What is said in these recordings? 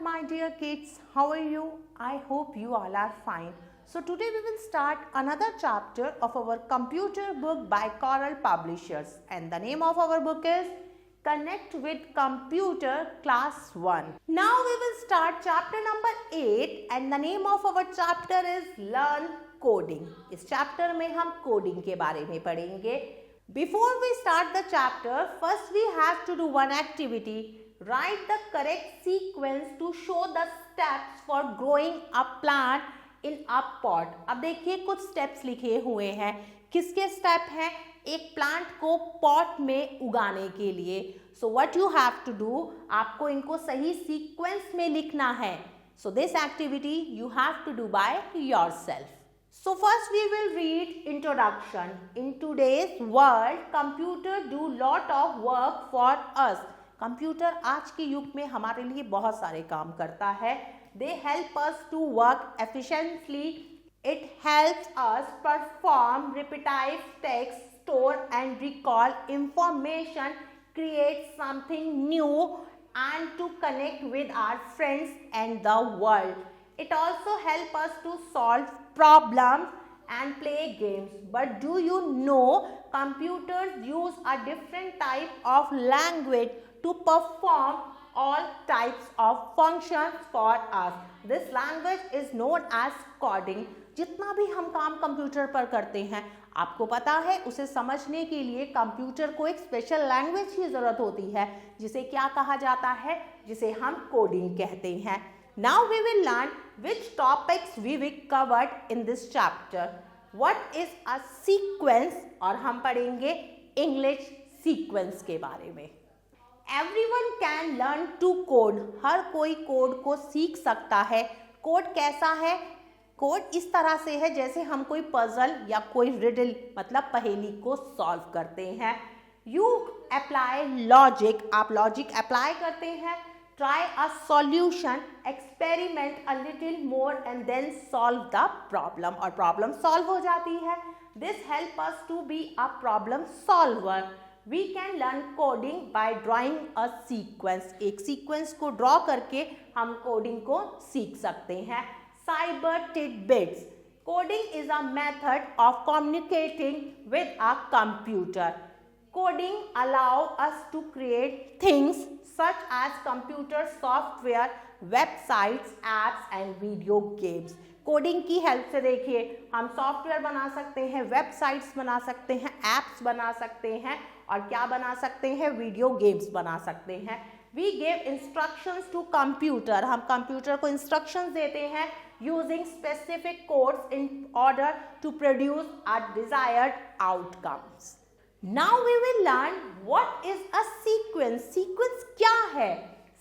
my dear kids. How are you? I hope you all are fine. So today we will start another chapter of our computer book by Coral Publishers, and the name of our book is Connect with Computer Class 1. Now we will start chapter number 8 and the name of our chapter is Learn Coding. इस chapter में हम coding के बारे में पढ़ेंगे. Before we start the chapter, first we have to do one activity. Write the correct sequence to show the steps for growing a plant in a pot. अब देखिए कुछ steps लिखे हुए हैं. किसके step हैं? एक plant को pot में उगाने के लिए. So what you have to do? आपको इनको सही sequence में लिखना है. So this activity you have to do by yourself. So first we will read introduction. In today's world, computer do lot of work for us. Computer आज के युग में हमारे लिए बहुत सारे काम करता है. They help us to work efficiently. It helps us perform repetitive tasks, store and recall information, create something new, and to connect with our friends and the world. It also helps us to solve problems and play games. But do you know computers use a different type of language to perform all types of functions for us. This language is known as coding. जितना भी हम काम computer पर करते हैं, आपको पता है उसे समझने के लिए कंप्यूटर को एक स्पेशल लैंग्वेज की जरूरत होती है, जिसे क्या कहा जाता है, जिसे हम कोडिंग कहते हैं. Now we will learn which topics we will covered in this chapter. What is a sequence? और हम पढ़ेंगे इंग्लिश सीक्वेंस के बारे में. Everyone can learn to code. हर कोई कोड को सीख सकता है. कोड कैसा है? कोड इस तरह से है जैसे हम कोई पजल या कोई रिडल मतलब पहेली को सॉल्व करते हैं. You apply logic. आप लॉजिक अप्लाई करते हैं. Try a solution. Experiment a little more and then solve the problem. और प्रॉब्लम सॉल्व हो जाती है. This help us to be a problem solver. We can learn coding by drawing a sequence. एक sequence को draw करके हम coding को सीख सकते हैं. Cyber tidbits. Coding is a method of communicating with a computer. Coding allows us to create things such as computer software, websites, apps and video games. Coding की help से देखिए हम सॉफ्टवेयर बना सकते हैं, वेबसाइट्स बना सकते हैं, एप्स बना सकते हैं और क्या बना सकते हैं, वीडियो गेम्स बना सकते हैं. We give instructions to computer. हम कंप्यूटर को इंस्ट्रक्शंस देते हैं using specific codes in order to produce a desired outcomes. Now we will learn what is a sequence. Sequence क्या है?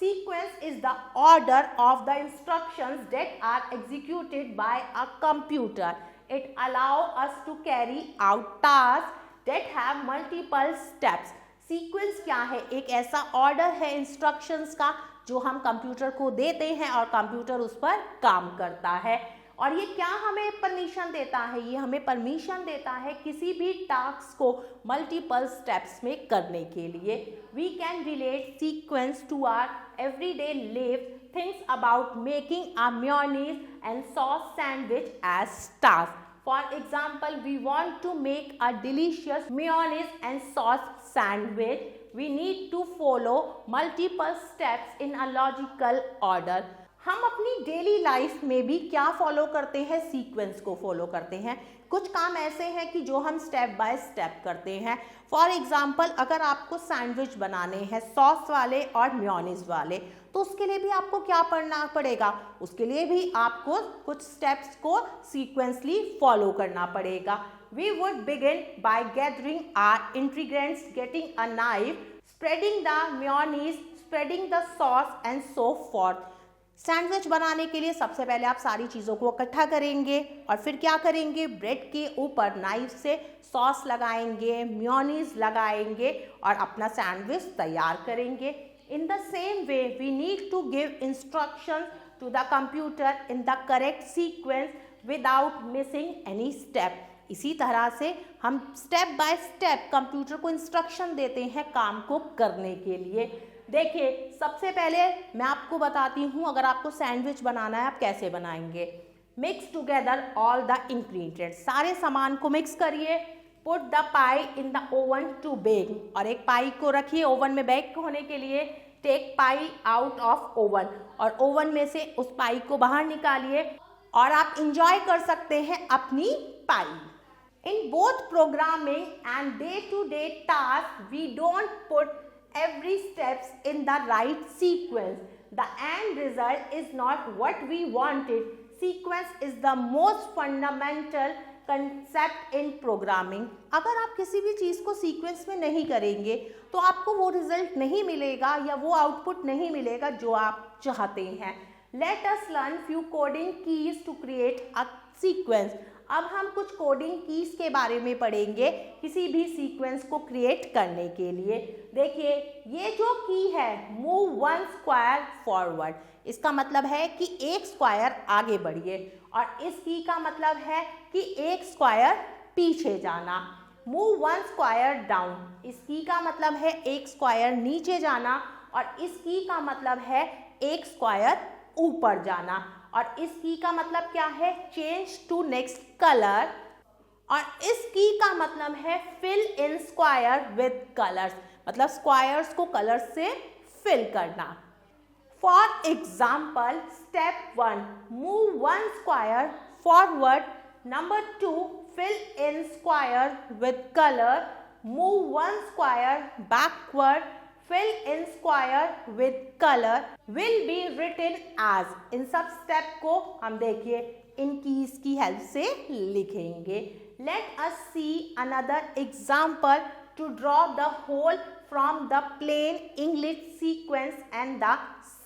Sequence is the order of the instructions that are executed by a computer. It allows us to carry out tasks that have multiple steps. Sequence क्या है? एक ऐसा order है instructions का जो हम कंप्यूटर को देते हैं और कंप्यूटर उस पर काम करता है. और ये क्या हमें परमिशन देता है? ये हमें परमिशन देता है किसी भी टास्क को मल्टीपल स्टेप्स में करने के लिए. We can relate sequence to our everyday life. Things about making a mayonnaise and sauce sandwich as task. For example, we want to make a delicious mayonnaise and sauce sandwich. We need to follow multiple steps in a logical order. हम अपनी daily life में भी क्या follow करते हैं? Sequence को follow करते हैं. कुछ काम ऐसे हैं कि जो हम स्टेप बाय स्टेप करते हैं. फॉर एग्जाम्पल, अगर आपको सैंडविच बनाने हैं सॉस वाले और मेयोनीज वाले, तो उसके लिए भी आपको क्या करना पड़ेगा? उसके लिए भी आपको कुछ स्टेप्स को सीक्वेंसली फॉलो करना पड़ेगा. We would begin by gathering our ingredients, getting a knife, spreading the mayonnaise, spreading the sauce and so forth. Sandwich बनाने के लिए सबसे पहले आप सारी चीज़ों को इकट्ठा करेंगे और फिर क्या करेंगे? ब्रेड के ऊपर नाइफ से सॉस लगाएंगे, मेयोनीज लगाएंगे और अपना सैंडविच तैयार करेंगे. In the same way we need to give instructions to the computer in the correct sequence without missing any step. इसी तरह से हम स्टेप बाय स्टेप कंप्यूटर को इंस्ट्रक्शन देते हैं काम को करने के लिए. देखिए सबसे पहले मैं आपको बताती हूँ, अगर आपको सैंडविच बनाना है आप कैसे बनाएंगे। Mix together all the ingredients, सारे सामान को मिक्स करिए। Put the pie in the oven to bake, और एक पाई को रखिए ओवन में बेक होने के लिए। Take pie out of oven, और ओवन में से उस पाई को बाहर निकालिए और आप इंजॉय कर सकते हैं अपनी पाई। In both programming and day-to-day tasks, we don't put every steps in the right sequence. The end result is not what we wanted. Sequence is the most fundamental concept in programming. अगर आप किसी भी चीज़ को sequence में नहीं करेंगे तो आपको वो रिजल्ट नहीं मिलेगा या वो आउटपुट नहीं मिलेगा जो आप चाहते हैं। Let us learn few coding keys to create a sequence. अब हम कुछ कोडिंग कीज के बारे में पढ़ेंगे किसी भी सीक्वेंस को क्रिएट करने के लिए। देखिए ये जो की है मूव वन स्क्वायर फॉरवर्ड, इसका मतलब है कि एक स्क्वायर आगे बढ़िए, और इस की का मतलब है कि एक स्क्वायर पीछे जाना। मूव वन स्क्वायर डाउन, इस की का मतलब है एक स्क्वायर नीचे जाना, और इस की का मतलब है एक स्क्वायर ऊपर जाना। और इस की का मतलब क्या है, चेंज टू नेक्स्ट कलर, और इस की का मतलब है fill in square with colours, मतलब स्क्वायर्स को कलर से फिल करना। For example step 1 move one square forward, number 2 fill in square with colour, move one square backward, fill in square with color, will be written as। इन सब step को हम देखिए इन keys की help से लिखेंगे। Let us see another example to draw the whole from the plain English sequence and the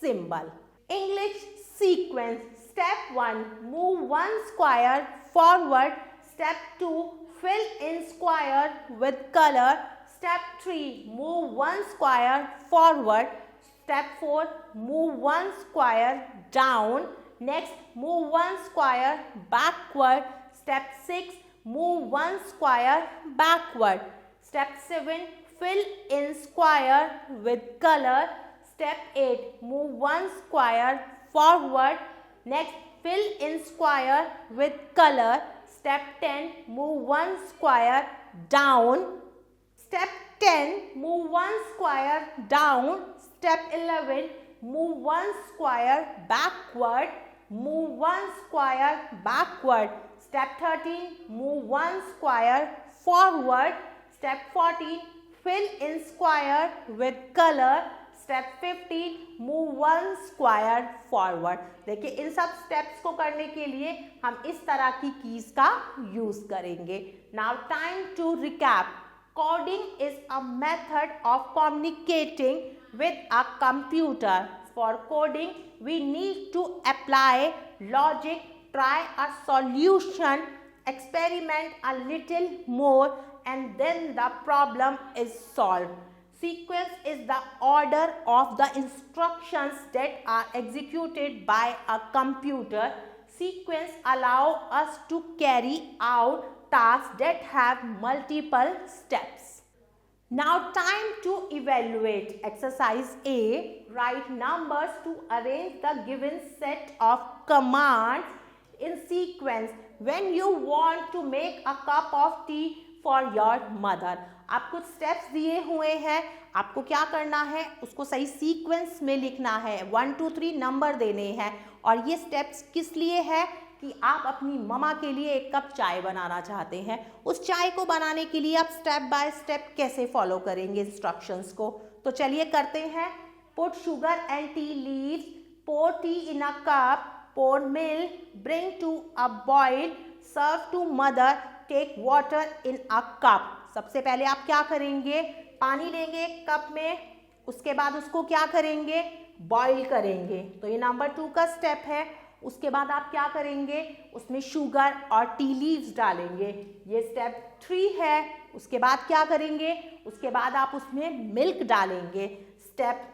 symbol. English sequence, step 1 move one square forward, step 2 fill in square with color, step 3 move one square forward, step 4 move one square down, next move one square backward, step 6 move one square backward, step 7 fill in square with color, step 8 move one square forward, next fill in square with color, step 10 move one square down, step 10 move one square down, step 11 move one square backward, move one square backward, step 13 move one square forward, step 14 fill in square with color, step 15 move one square forward। देखिए इन सब steps को करने के लिए हम इस तरह की कीज का यूज करेंगे। Now time to recap. Coding is a method of communicating with a computer. For coding, we need to apply logic, try a solution, experiment a little more, and then the problem is solved. Sequence is the order of the instructions that are executed by a computer. Sequence allow us to carry out tasks that have multiple steps. Now time to evaluate. Exercise A. Write numbers to arrange the given set of commands in sequence when you want to make a cup of tea for your mother. आप कुछ steps दिए हुए हैं, आपको क्या करना है उसको सही सीक्वेंस में लिखना है। 1 2 3 नंबर देने हैं, और ये स्टेप्स किस लिए है कि आप अपनी ममा के लिए एक कप चाय बनाना चाहते हैं। उस चाय को बनाने के लिए आप स्टेप बाय स्टेप कैसे फॉलो करेंगे इंस्ट्रक्शंस को, तो चलिए करते हैं। Put sugar and tea leaves, pour tea in a cup, pour milk, bring to a boil, serve to mother, take water in a cup. सबसे पहले आप क्या करेंगे, पानी लेंगे एक कप में, उसके बाद उसको क्या करेंगे, बॉईल करेंगे, तो ये नंबर 2 का स्टेप है। उसके बाद आप क्या करेंगे, उसमें शुगर और टी लीव्स डालेंगे, ये स्टेप 3 है। उसके बाद क्या करेंगे, उसके बाद आप उसमें मिल्क डालेंगे, step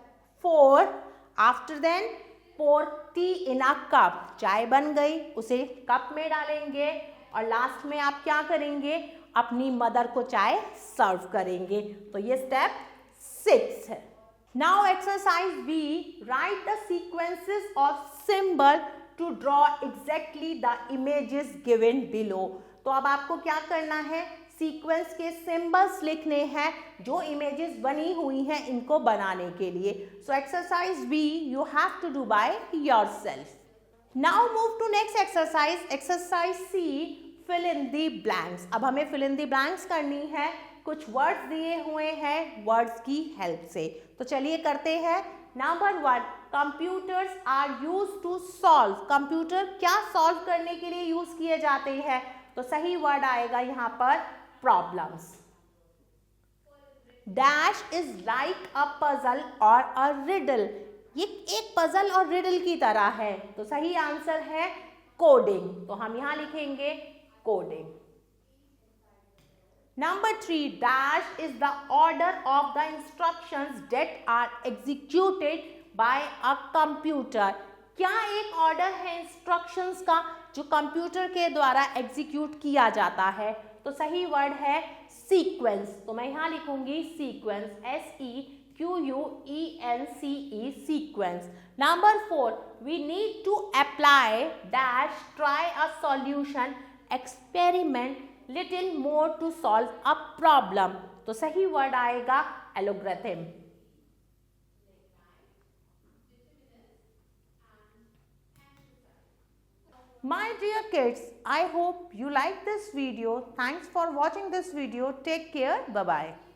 4। After then pour tea in a cup, चाय बन गई, उसे कप में डालेंगे, और लास्ट में आप क्या करेंगे, अपनी मदर को चाय सर्व करेंगे, तो ये स्टेप 6 है। Now exercise B, write the sequences of symbol to draw exactly the images given below. तो अब आपको क्या करना है, सीक्वेंस के सिंबल्स लिखने हैं जो इमेजेस बनी हुई हैं इनको बनाने के लिए. So exercise B you have to do by yourself. Now move to next exercise, exercise C, fill in the blanks. अब हमें फिल इन दी ब्लैंक्स करनी है, कुछ वर्ड्स दिए हुए हैं वर्ड्स की हेल्प से. तो चलिए करते हैं. Number 1, computers are used to solve. Computer क्या सॉल्व करने के लिए यूज किए जाते हैं? तो सही वर्ड आएगा यहाँ पर problems. Dash is like a puzzle और अ रिडल. ये एक पजल और रिडल की तरह है. तो सही आंसर है कोडिंग. तो हम यहां लिखेंगे coding. Number 3, dash is the order of the instructions that are executed by a computer. क्या एक ऑर्डर है इंस्ट्रक्शंस का जो कंप्यूटर के द्वारा एग्जीक्यूट किया जाता है? तो सही वर्ड है सीक्वेंस. तो मैं यहां लिखूंगी sequence, SEQUENCE, sequence. Number 4, we need to apply dash, try a solution, experiment little more to solve a problem. तो सही वर्ड आएगा एलोग्राथम. My dear kids, I hope you like this video. Thanks for watching this video. Take care. Bye bye.